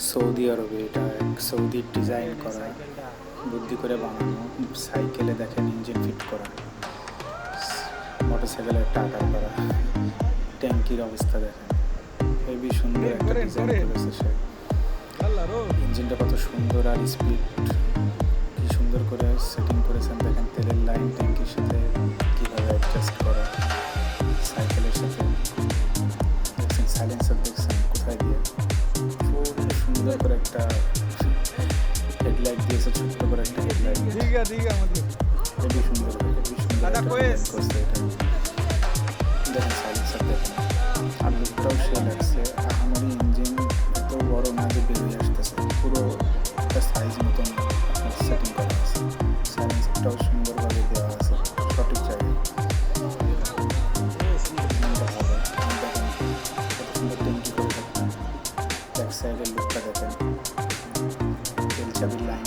Saudi আরবে এটা এক সৌদির ডিজাইন করা, বুদ্ধি করে বানানো সাইকেলে দেখেন ইঞ্জিন ফিট করা, মোটরসাইকেলের টাকার করা, ট্যাঙ্কির অবস্থা দেখেন, হেবি সুন্দর একটা ডিজাইন করেছে সে। ইঞ্জিনটা কত সুন্দর আর স্পিড কি সুন্দর করে সেটিং করেছেন দেখেন। তেলের লাইন ট্যাঙ্কির সাথে কীভাবে অ্যাডজাস্ট করা, সাইকেলের সাথে দেখছেন, সাইলেন্সার দেখছেন কোথায় দিয়ে, খুব সুন্দর করে একটা হেডলাইট দিয়েছে, ছোট্ট করে একটা হেডলাইট, হেবি সুন্দর করছে এটা। দেখেন সাইলেন্সার দেখেন, আর লুকটাও সে লাগছে। আমারই ইঞ্জিন এত বড় না যে বেরিয়ে আসতেছে, পুরো একটা সাইজ মতন আপনার সেটিং করা আছে। সাইলেন্সারটাও সুন্দরভাবে দেওয়া আছে সঠিক জায়গায়। ভালো দেখেন কত সুন্দর ট্যাঙ্কি করে থাকতেন। ব্যাক সাইডের লুকটা দেখেন, তেল চাবির লাইন